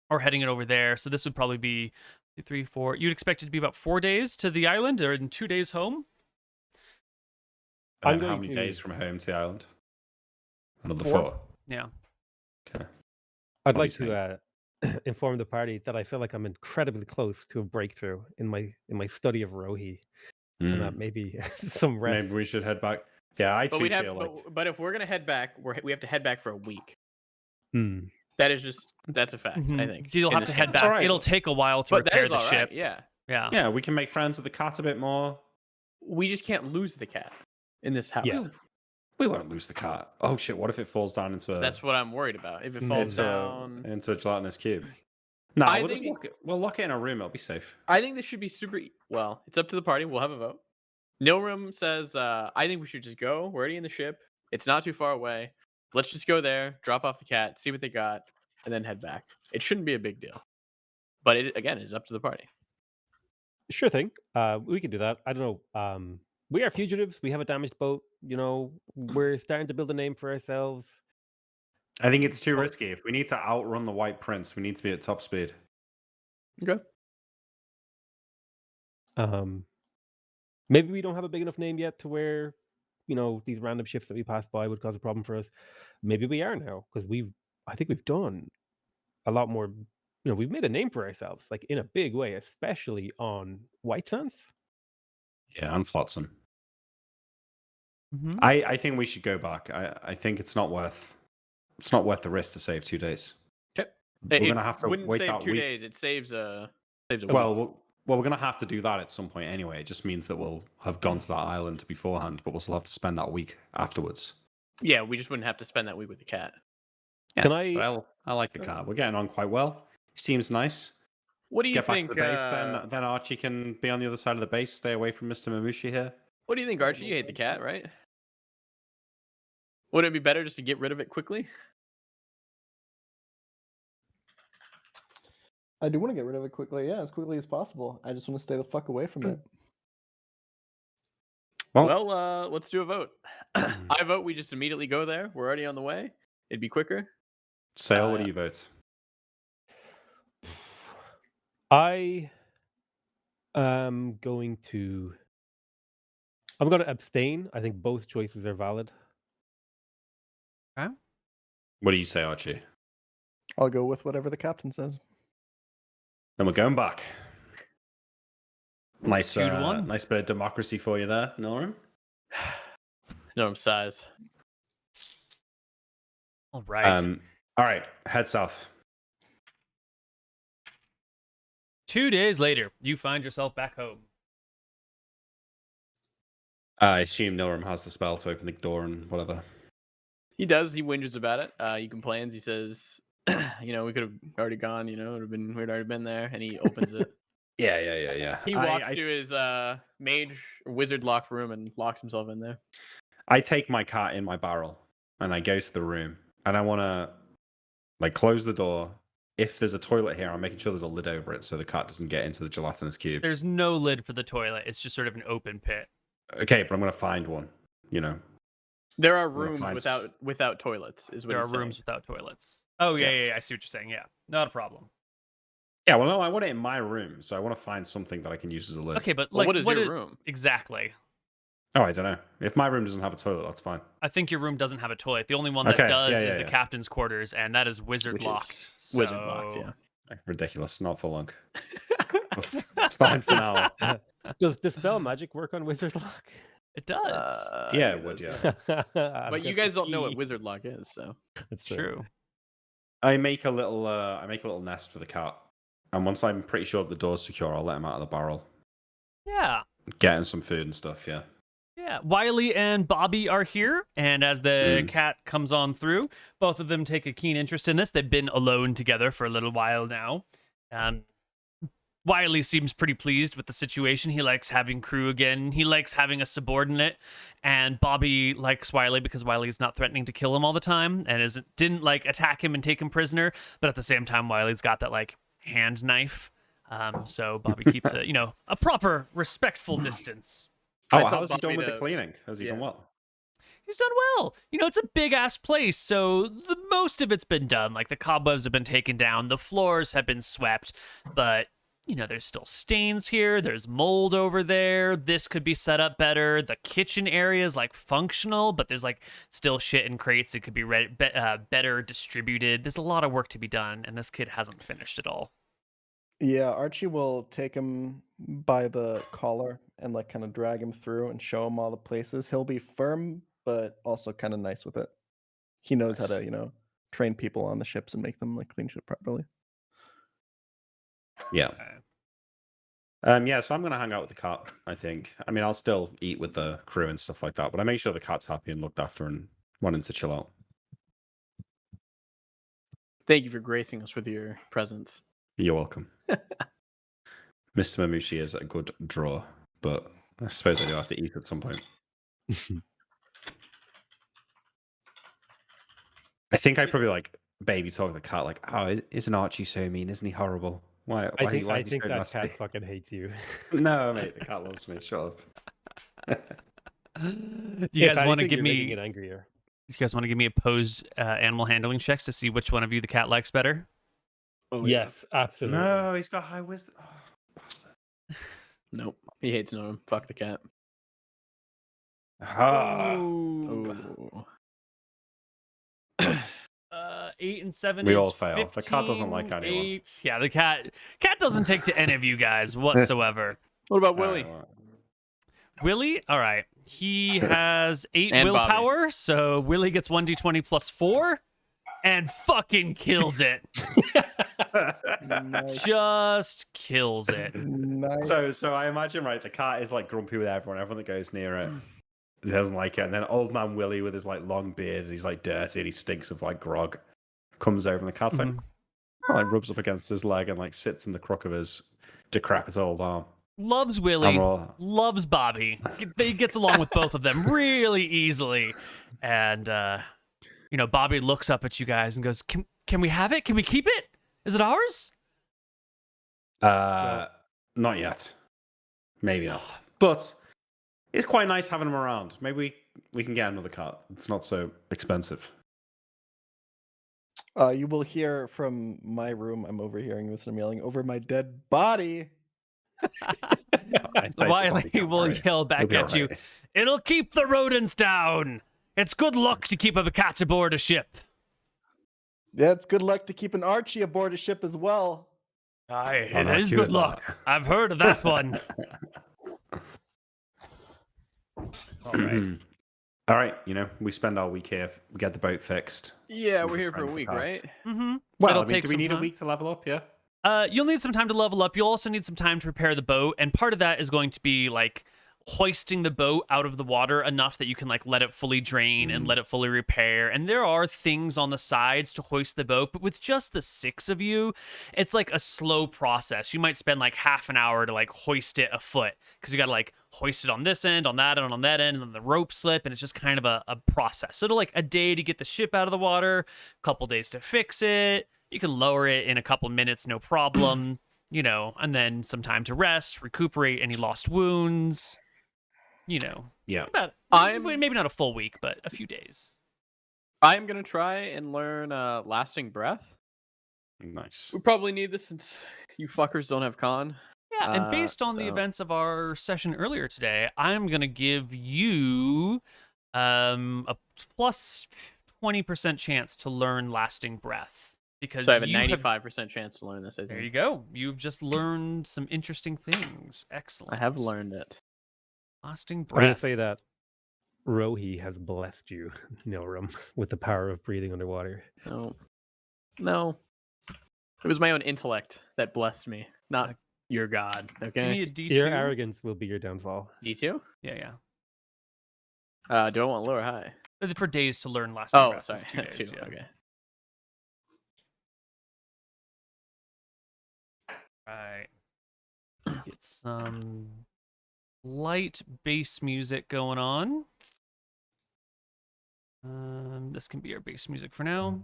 or heading it over there. So this would probably be 2, 3, 4. You'd expect it to be about 4 days to the island, or in 2 days home. And I'm how going many to- days from home to the island? Another 4. 4. Yeah. Okay. I'd What are like you to inform the party that I feel like I'm incredibly close to a breakthrough in my study of Rohi, and that maybe some rest. Maybe we should head back. Yeah, I But too we'd have, feel like. but if we're gonna head back, we have to head back for a week. Hmm. That's a fact. I Mhm. think You'll in have this to head game. That's back. all right. It'll take a while to But that repair is the all right. ship. Yeah, Yeah. Yeah, we can make friends with the cat a bit more. we just can't lose the cat in this house. Yeah. We won't lose the cat. Oh shit! What if it falls down into a That's what I'm worried about. If it falls down, into a gelatinous cube? No, I we'll just think- lock it in a room. It'll be safe. I think this should be super. Well, it's up to the party. We'll have a vote. Nilrim says, I think we should just go. We're already in the ship. It's not too far away. Let's just go there, drop off the cat, see what they got, and then head back. It shouldn't be a big deal. But it again is up to the party. Sure thing. We can do that. I don't know. We are fugitives. We have a damaged boat. You know, we're starting to build a name for ourselves. I think it's too risky. If we need to outrun the White Prince, we need to be at top speed. Okay. Maybe we don't have a big enough name yet to where, you know, these random ships that we pass by would cause a problem for us. Maybe we are now, because I think we've done a lot more. You know, we've made a name for ourselves, like in a big way, especially on White Sands. Yeah, and Flotsam. Mhm. I think we should go back. I think it's not worth the risk to save 2 days. Okay. We're gonna have to wouldn't wait save that 2 week. days. It saves a week. Well, we're gonna have to do that at some point anyway. It just means that we'll have gone to that island beforehand, but we'll still have to spend that week afterwards. Yeah, we just wouldn't have to spend that week with the cat. Yeah, Can I- but I like the cat. We're getting on quite well. He seems nice. What do you Get back think? to the base, then Archie can be on the other side of the base. Stay away from Mr. Mamushi here. What do you think, Archie? You hate the cat, right? Wouldn't it be better just to get rid of it quickly? I do want to get rid of it quickly, yeah, as quickly as possible. I just want to stay the fuck away from it. Well, let's do a vote. I vote we just immediately go there. We're already on the way. It'd be quicker. Sale, what do you vote? I am going to. I'm going to abstain. I think both choices are valid. Okay. What do you say, Archie? I'll go with whatever the captain says. Then we're going back. Nice, 2-1. nice bit of democracy for you there, Norm. No size. All right. All right, head south. 2 days later, you find yourself back home. I assume Norm has the spell to open the door and whatever. He does. He whinges about it. He complains. He says, we could have already gone. We'd already been there. And he opens it. Yeah. He walks to his mage wizard locked room and locks himself in there. I take my cat in my barrel and I go to the room and I want to close the door. If there's a toilet here, I'm making sure there's a lid over it so the cat doesn't get into the gelatinous cube. There's no lid for the toilet. It's just sort of an open pit. Okay, but I'm going to find one, There are rooms without toilets, is what There he's are saying. rooms without toilets. Oh, yeah, I see what you're saying. Yeah, not a problem. Yeah, well, no, I want it in my room, so I want to find something that I can use as a lid. Okay, but what is your room? Exactly. Oh, I don't know. If my room doesn't have a toilet, that's fine. I think your room doesn't have a toilet. The only one that does is the captain's quarters, and that is wizard locked. Wizard locked, yeah. Ridiculous. Not for long. It's fine for now. Does dispel magic work on wizard lock? It does. Yeah, it would, yeah. But you guys don't know what wizard lock is, so it's true. I make a little nest for the cat, and once I'm pretty sure the door's secure, I'll let him out of the barrel. Yeah. Getting some food and stuff, yeah. Yeah, Wiley and Bobby are here, and as the cat comes on through, both of them take a keen interest in this. They've been alone together for a little while now. Wiley seems pretty pleased with the situation. He likes having crew again. He likes having a subordinate, and Bobby likes Wiley because Wiley's not threatening to kill him all the time and didn't attack him and take him prisoner. But at the same time, Wiley's got that hand knife. So Bobby keeps a proper respectful distance. Oh, how's he done with the cleaning? Has he done well? He's done well. It's a big ass place, so the most of it's been done. The cobwebs have been taken down, the floors have been swept, but there's still stains here. There's mold over there. This could be set up better. The kitchen area is functional, but there's still shit in crates. It could be better distributed. There's a lot of work to be done, and this kid hasn't finished it all. Yeah, Archie will take him by the collar and kind of drag him through and show him all the places. He'll be firm, but also kind of nice with it. He knows how to, train people on the ships and make them clean shit properly. Yeah. Yeah, so I'm going to hang out with the cat, I think. I mean, I'll still eat with the crew and stuff like that, but I make sure the cat's happy and looked after and want him to chill out. Thank you for gracing us with your presence. You're welcome. Mr. Mamushi is a good draw, but I suppose I do have to eat at some point. I think I probably baby talk the cat oh, isn't Archie so mean? Isn't he horrible? Why I think is he so that nasty? cat fucking hates you. No, mate, the cat loves me. Shut up. You guys want to give me it angrier? You guys want to give me opposed animal handling checks to see which one of you the cat likes better? Oh, yes, absolutely. No, he's got high wisdom. Oh, bastard. Nope, he hates Norm. Fuck the cat. Oh. 8 and 7. We is all fail. 15, The cat doesn't like anyone. 8. Yeah, the cat doesn't take to any of you guys whatsoever. What about Willie? Willie? All right. He has 8 And willpower, Bobby. so Willie gets 1d20 plus 4 and fucking kills it. Nice. Just kills it. Nice. So I imagine, right, the cat is grumpy with everyone that goes near it. He doesn't like it. And then old man Willie with his long beard, he's dirty and he stinks of grog, comes over and the cat's Like rubs up against his leg and like sits in the crook of his decrepit old arm. Loves Willie, all- loves Bobby. He gets along with both of them really easily. And, Bobby looks up at you guys and goes, can we have it? Can we keep it? Is it ours? Not yet. Maybe not. But it's quite nice having him around. Maybe we can get another cat. It's not so expensive. You will hear from my room. I'm overhearing this and I'm yelling over my dead body. Wiley will yell back at you, "It'll keep the rodents down. It's good luck to keep a cat aboard a ship." Yeah, it's good luck to keep an Archie aboard a ship as well. Aye, I'm it not is cute good at luck. that. I've heard of that one. All right. All right, we spend our week here. We get the boat fixed. Yeah, With we're a here for a friend week, Pat. right? Mm-hmm. Well, It'll do take we some need time. a week to level up? Yeah. You'll need some time to level up. You'll also need some time to repair the boat, and part of that is going to be like hoisting the boat out of the water enough that you can like let it fully drain and let it fully repair. And there are things on the sides to hoist the boat, but with just the 6 of you, it's like a slow process. You might spend like half an hour to like hoist it afoot because you got to like hoist it on this end, on that end, on that end, and then the rope slip, and it's just kind of a process. So it'll like a day to get the ship out of the water, a couple days to fix it. You can lower it in a couple minutes, no problem, and then some time to rest, recuperate any lost wounds. Yeah. About maybe not a full week, but a few days. I'm gonna try and learn lasting breath. Nice. We probably need this since you fuckers don't have con. Yeah, and based on the so- events of our session earlier today, I'm gonna give you a plus 20% chance to learn lasting breath because So I have a you 95% chance to learn this. I think. There you go. You've just learned some interesting things. Excellent. I have learned it. Lasting I'm breath. going to say that Rohi has blessed you, Nilram, with the power of breathing underwater. No. It was my own intellect that blessed me, not your god. Give Okay. me a D2. Your arrogance will be your downfall. D2? Yeah. Do I want low or high? For days to learn lasting Oh, breath. sorry. It's 2 days. Two. Yeah. Okay. Right. Get some light bass music going on. This can be our bass music for now.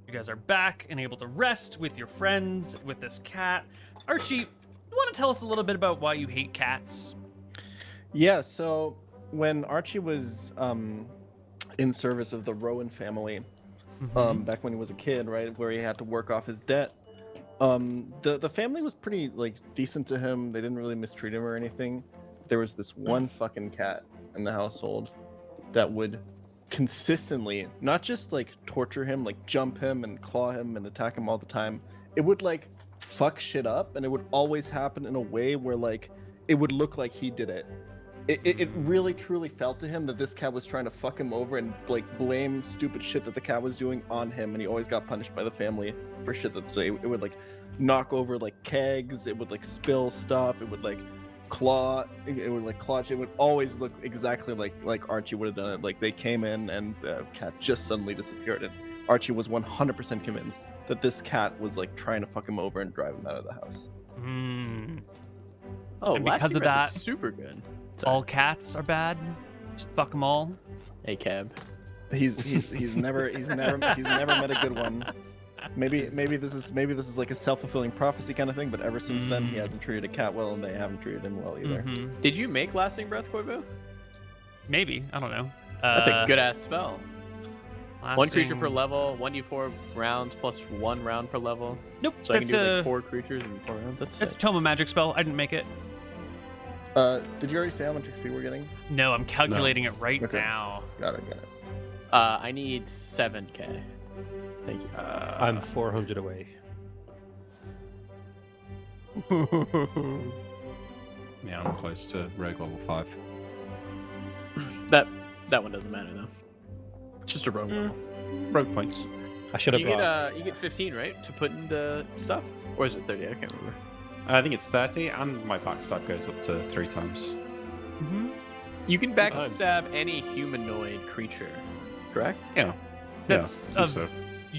You guys are back and able to rest with your friends, with this cat. Archie, you want to tell us a little bit about why you hate cats? Yeah, so when Archie was in service of the Rowan family, back when he was a kid, right, where he had to work off his debt, the family was pretty like decent to him. They didn't really mistreat him or anything. There was this one fucking cat in the household that would consistently not just like torture him, like jump him and claw him and attack him all the time. It would like fuck shit up, and it would always happen in a way where like it would look like he did it. It really truly felt to him that this cat was trying to fuck him over and like blame stupid shit that the cat was doing on him, and he always got punished by the family for shit that it would like knock over like kegs, it would like spill stuff, it would like claw, it would like clutch, it would always look exactly like Archie would have done it. Like they came in and the cat just suddenly disappeared, and Archie was 100% convinced that this cat was like trying to fuck him over and drive him out of the house. Oh, And because lasting of breath is that, super good. all cats are bad. Just fuck them all. Hey, Cab. He's never met a good one. Maybe this is like a self-fulfilling prophecy kind of thing, but ever since then he hasn't treated a cat well, and they haven't treated him well either. Did you make lasting breath, Koibu? Maybe. I don't know. That's a good ass spell. One creature per lasting- level, 1d4 rounds plus 1 round per level. Nope. So I can That's do like a 4 creatures in 4 rounds. That's that's a sick. Toma magic spell. I didn't make it. Did you already say how much XP we're getting? No, I'm calculating it right Okay. now. Got it. I need 7k. Thank you. I'm 400 away. Yeah, I'm close to rogue level 5. That one doesn't matter though. It's just a rogue level. Rogue points. I should have You brought. get 15, right, to put in the stuff, or is it 30? I can't remember. I think it's 30, and my backstab goes up to 3 times. You can backstab any humanoid creature, correct? Yeah. That's yeah, I think so.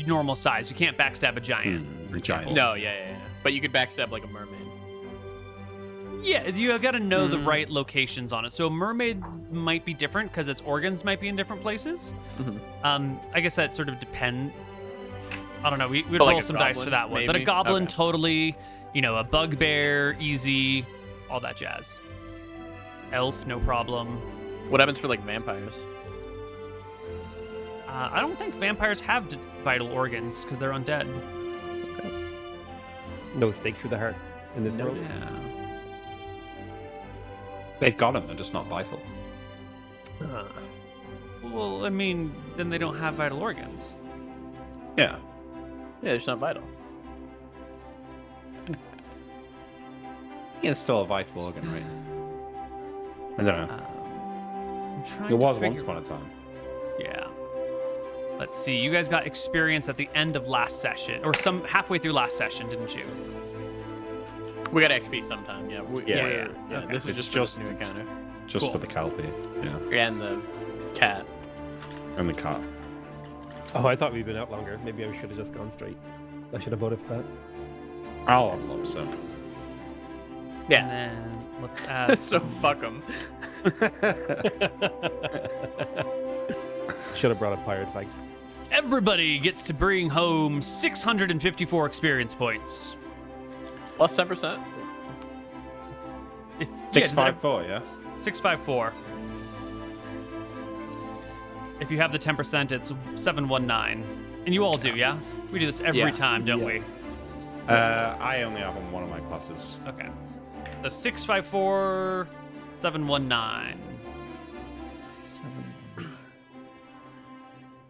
normal size. You can't backstab a giant. For giant. example. No, yeah. But you could backstab like a mermaid. Yeah, you got to know the right locations on it. So a mermaid might be different because its organs might be in different places. I guess that sort of depend. I don't know. We'd roll like a some dice for that one. goblin, But a maybe? goblin, Okay. totally. You know, a bugbear, easy, all that jazz. Elf, no problem. What happens for like vampires? I don't think vampires have vital organs because they're undead. No stake through the heart in this world. Yeah. They've got them, they're just not vital. Well, I mean, then they don't have vital organs. Yeah. Yeah, it's not vital. It's still a vital organ, right? I don't know. I'm trying It to was figure- once upon a time. Yeah. Let's see. You guys got experience at the end of last session, or some halfway through last session, didn't you? We got XP sometime. Yeah. Yeah. Okay. This is It's just just- for this new encounter. Just Cool. for the Calpy. Yeah. And the cat. And the cat. Oh, I thought we'd been out longer. Maybe I should have just gone straight. I should have voted for that. I'll unlock some. Yeah. And then let's add. So fuck them. Should have brought a pirate fight. Everybody gets to bring home 654 experience points. Plus 10%. If, 654, yeah? 654. If you have the 10%, it's 719. And you all do, yeah? We do this every Yeah. time, don't we? I only have on one of my classes. Okay. So 654, 719.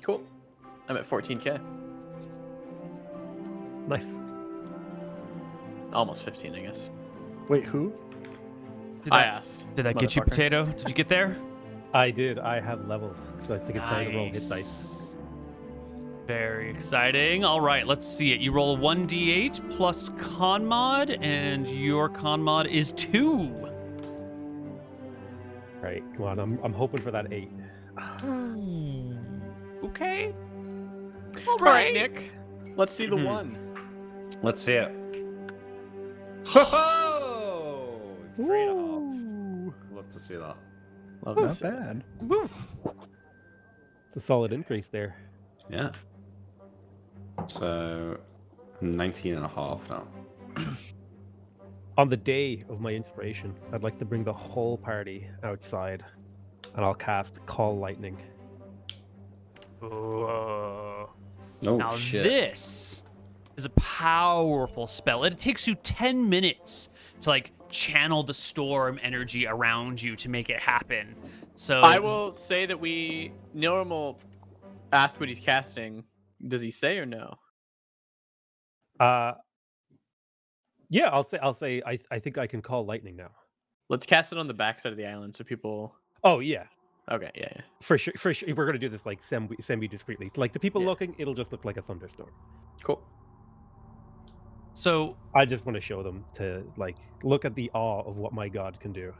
Cool. I'm at 14k. Nice. Almost 15, I guess. Wait, who? Did I that, asked. did that get you, motherfucker. Potato? Did you get there? I did. I have leveled, so I think it's time to roll hit dice. Very exciting. All right, let's see it. You roll a 1d8 plus con mod, and your con mod is 2. Right, come on. I'm hoping for that 8. Okay. All right, Nick. Let's see the one. Let's see it. Ho-ho! 3.5. Love to see that. Love Not this. bad. It's a solid increase there. Yeah. So, 19.5 now. On the day of my inspiration, I'd like to bring the whole party outside, and I'll cast Call Lightning. Whoa. Oh, Now shit. this is a powerful spell. It takes you 10 minutes to like channel the storm energy around you to make it happen. So I will say that Normal asked what he's casting. Does he say or no? Yeah, I'll say I think I can call lightning now. Let's cast it on the backside of the island so people. Oh yeah, Okay, yeah. for sure. We're gonna do this like semi discreetly. Like the people Yeah. looking, it'll just look like a thunderstorm. Cool. So I just want to show them to like look at the awe of what my god can do.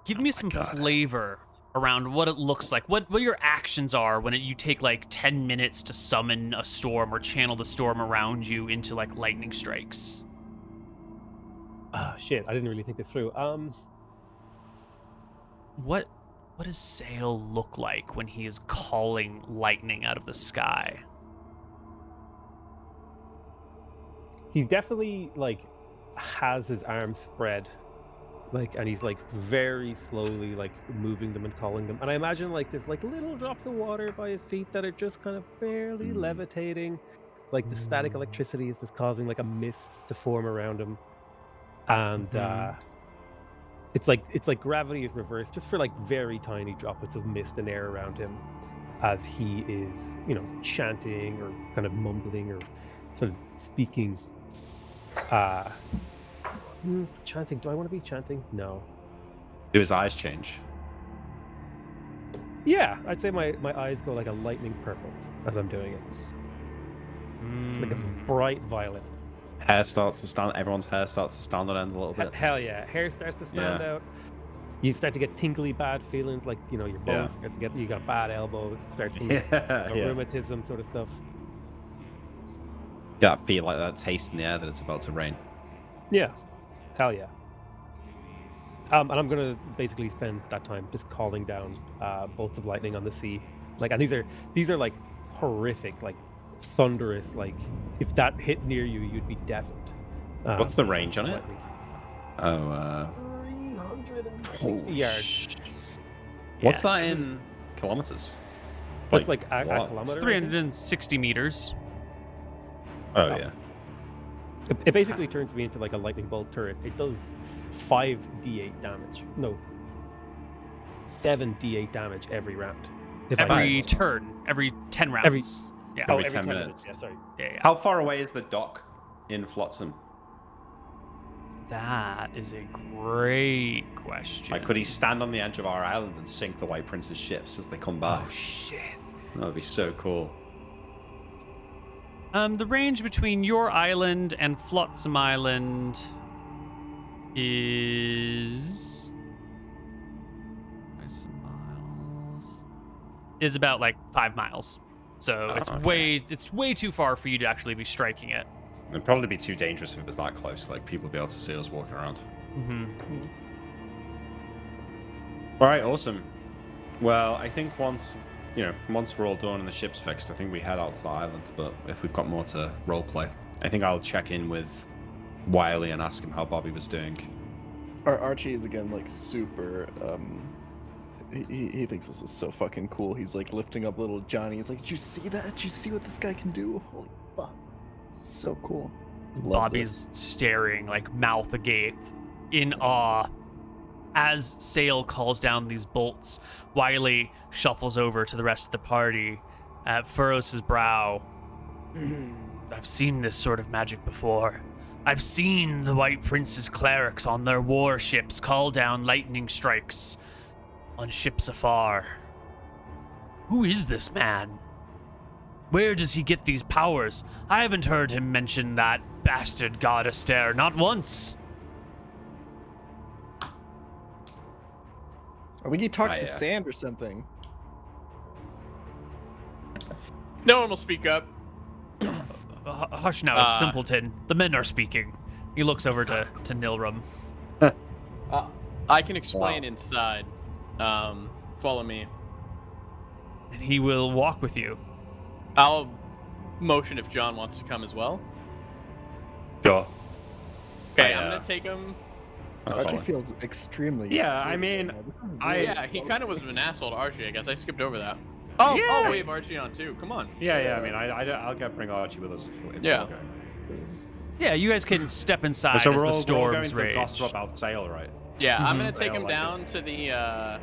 give me some flavor around what it looks like. What your actions are when you take like 10 minutes to summon a storm or channel the storm around you into like lightning strikes. Shit, I didn't really think this through. What does Sail look like when he is calling lightning out of the sky? He definitely like has his arms spread, like, and he's like very slowly like moving them and calling them. And I imagine like there's like little drops of water by his feet that are just kind of barely levitating. Like the static electricity is just causing like a mist to form around him, and it's like gravity is reversed just for like very tiny droplets of mist and air around him, as he is, you know, chanting or kind of mumbling or sort of speaking. Chanting. Do I want to be chanting? No. Do his eyes change? Yeah, I'd say my eyes go like a lightning purple as I'm doing it. Like a bright violet. Hair starts to stand. Everyone's hair starts to stand on end a little bit. Hell yeah. Hair starts to stand Yeah. out. You start to get tingly bad feelings, like, you know, your bones start to get, you got a bad elbow, it starts to Yeah, yeah. rheumatism sort of stuff. Yeah, I feel like that taste in the air that it's about to rain. Yeah, hell yeah. And I'm gonna basically spend that time just calling down bolts of lightning on the sea. Like, and these are like horrific, like thunderous. Like, if that hit near you, you'd be deafened. What's the range on it? lightning. Oh, 360 yards. What's that Yes. in kilometers? That's like a what? kilometer. It's I think. 360 meters. Oh yeah. It basically turns me into like a lightning bolt turret. It does 5d8 damage. No, 7d8 damage every round. If I Every hit. turn, every 10 rounds. Every- yeah. Oh, every 10 10 minutes. Yeah, sorry. yeah. How far away is the dock in Flotsam? That is a great question. Like, could he stand on the edge of our island and sink the White Prince's ships as they come by? Oh shit. That would be so cool. The range between your island and Flotsam Island is about like 5 miles. So Oh, it's okay. way too far for you to actually be striking it. It'd probably be too dangerous if it was that close. Like, people would be able to see us walking around. Mm-hmm. All right, awesome. Well, I think once we're all done and the ship's fixed, I think we head out to the island. But if we've got more to roleplay, I think I'll check in with Wiley and ask him how Bobby was doing. Archie is again like super. He thinks this is so fucking cool. He's like lifting up little Johnny. He's like, "Did you see that? Did you see what this guy can do? Holy fuck, this is so cool." Loves Bobby's staring, like mouth agape, in awe. As Sail calls down these bolts, Wiley shuffles over to the rest of the party, furrows his brow. I've seen this sort of magic before. I've seen the White Prince's clerics on their warships call down lightning strikes on ships afar. Who is this man? Where does he get these powers? I haven't heard him mention that bastard god Astaire, not once. I think he talks to yeah. sand or something. No one will speak up. Hush now, simpleton. The men are speaking. He looks over to Nilrum. I can explain Wow. inside. Follow me. And he will walk with you. I'll motion if John wants to come as well. Sure. Okay, I, I'm gonna take him. Archie feels extremely. Yeah, I mean, Yeah, he kind of was an asshole to Archie. I guess I skipped over that. Oh, Yeah. I'll wave Archie on too. Come on. Yeah. I mean, I'll bring Archie with us if Yeah. we're going. Yeah, you guys can step inside So as we're the all going storms to rage. gossip about Sail, right? Yeah, I'm Mhm. gonna take him Like down to the.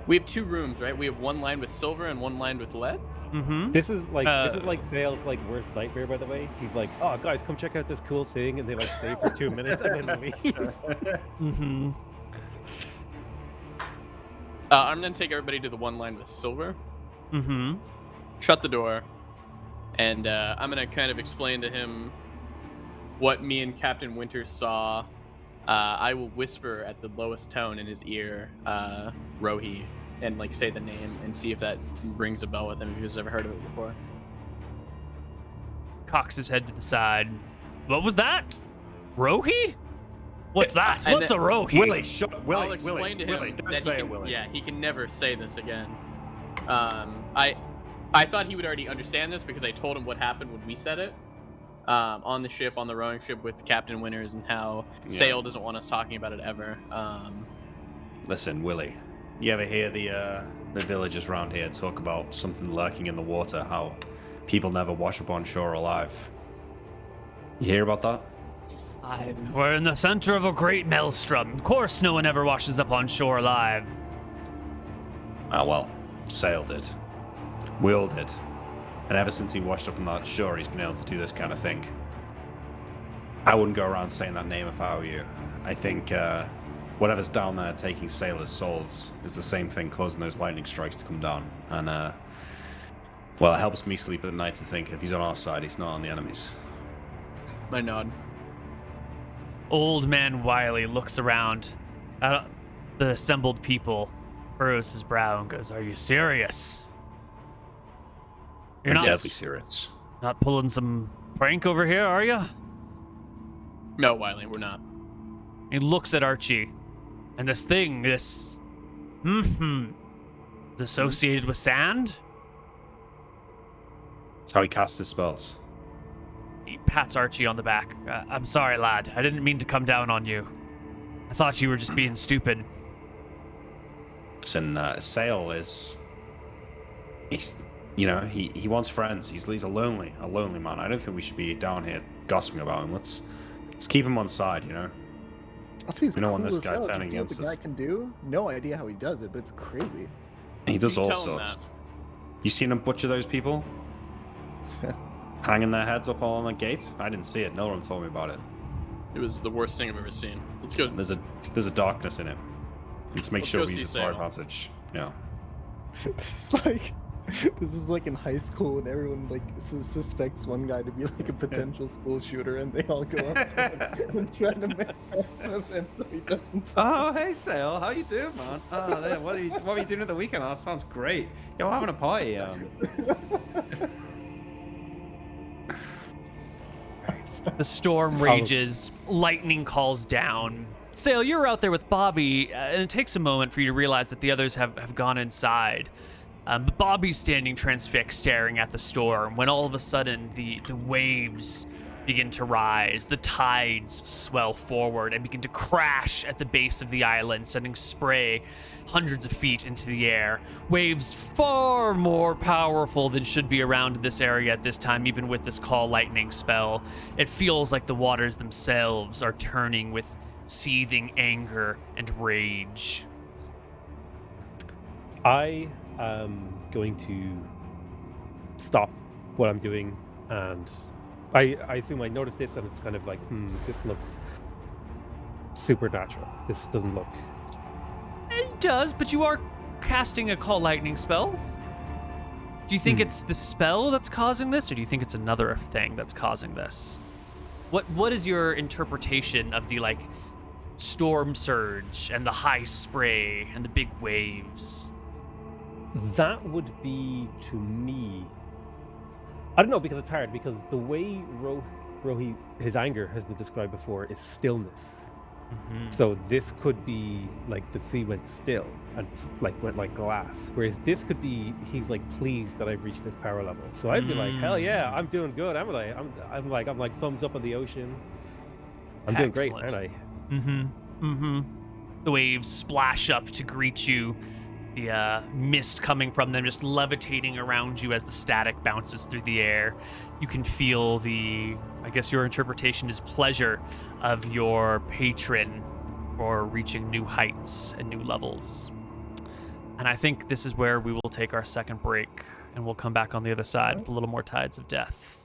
We have 2 rooms, right? We have one lined with silver and one lined with lead. Mm-hmm. This is like Uh, Sail's like worst nightmare, by the way. He's like, "Oh, guys, come check out this cool thing," and they like stay for 2 minutes and then leave. Mm-hmm. I'm gonna take everybody to the one lined with silver. Mm-hmm. Shut the door, and I'm gonna kind of explain to him what me and Captain Winter saw. I will whisper at the lowest tone in his ear, Rohi, and like say the name and see if that rings a bell with him if he's ever heard of it before. Cocks his head to the side. What was that? Rohi? What's that? And What's a then- Rohi? Willie, shut. Willie, I'll explain to him Willie, don't that say he it, can, Willie. yeah, he can never say this again. I thought he would already understand this because I told him what happened when we said it. On the ship, on the rowing ship with Captain Winters, and how Yeah. Sail doesn't want us talking about it ever. Listen, Willie, you ever hear the villagers around here talk about something lurking in the water? How people never wash up on shore alive? You hear about that? We're in the center of a great maelstrom. Of course no one ever washes up on shore alive. Ah, well, Sail did. We all did. And ever since he washed up on that shore, he's been able to do this kind of thing. I wouldn't go around saying that name if I were you. I think whatever's down there taking sailors' souls is the same thing causing those lightning strikes to come down. And, well, it helps me sleep at night to think if he's on our side, he's not on the enemy's. I nod. Old man Wiley looks around at the assembled people, furrows his brow, and goes, "Are you serious? You're I'm not deadly serious. not pulling some Frank over here, are you? No, Wiley, we're not. He looks at Archie, and this thing, is associated with sand? That's how he casts his spells. He pats Archie on the back. I'm sorry, lad. I didn't mean to come down on you. I thought you were just being stupid. Listen, Sale is... He's, you know, he wants friends. He's a lonely man. I don't think we should be down here gossiping about him. Let's keep him on side, you know? We don't want this guy turning against us. What the guy can do? No idea how he does it, but it's crazy. He does all sorts. You seen him butcher those people? Hanging their heads up all on the gate? I didn't see it. No one told me about it. It was the worst thing I've ever seen. Let's go. There's a darkness in it. Let's make sure we use it to our advantage. Yeah. It's like... This is like in high school and everyone like suspects one guy to be like a potential school shooter and they all go up to him and try to make with him so he doesn't. Oh, hey Sale, how you doing, man? Oh, what are you doing at the weekend? Oh, that sounds great. Yo, I'm having a party. The storm rages, lightning calls down. Sale, you're out there with Bobby, and it takes a moment for you to realize that the others have gone inside. But Bobby's standing transfixed, staring at the storm, when all of a sudden the waves begin to rise, the tides swell forward and begin to crash at the base of the island, sending spray hundreds of feet into the air. Waves far more powerful than should be around this area at this time, even with this call lightning spell. It feels like the waters themselves are turning with seething anger and rage. I am going to stop what I'm doing, and I assume I noticed this, and it's kind of like, this looks supernatural. This doesn't look... It does, but you are casting a call lightning spell. Do you think it's the spell that's causing this, or do you think it's another thing that's causing this? What is your interpretation of the, like, storm surge and the high spray and the big waves? That would be, to me... I don't know, because it's hard, because the way Rohi, his anger has been described before, is stillness. Mm-hmm. So this could be, like, the sea went still and, like, went like glass. Whereas this could be, he's, like, pleased that I've reached this power level. So I'd be like, hell yeah, I'm doing good. I'm like thumbs up on the ocean. I'm doing great, aren't I? The waves splash up to greet you. The mist coming from them just levitating around you as the static bounces through the air. You can feel I guess your interpretation is pleasure of your patron for reaching new heights and new levels. And I think this is where we will take our second break, and we'll come back on the other side with a little more Tides of Death.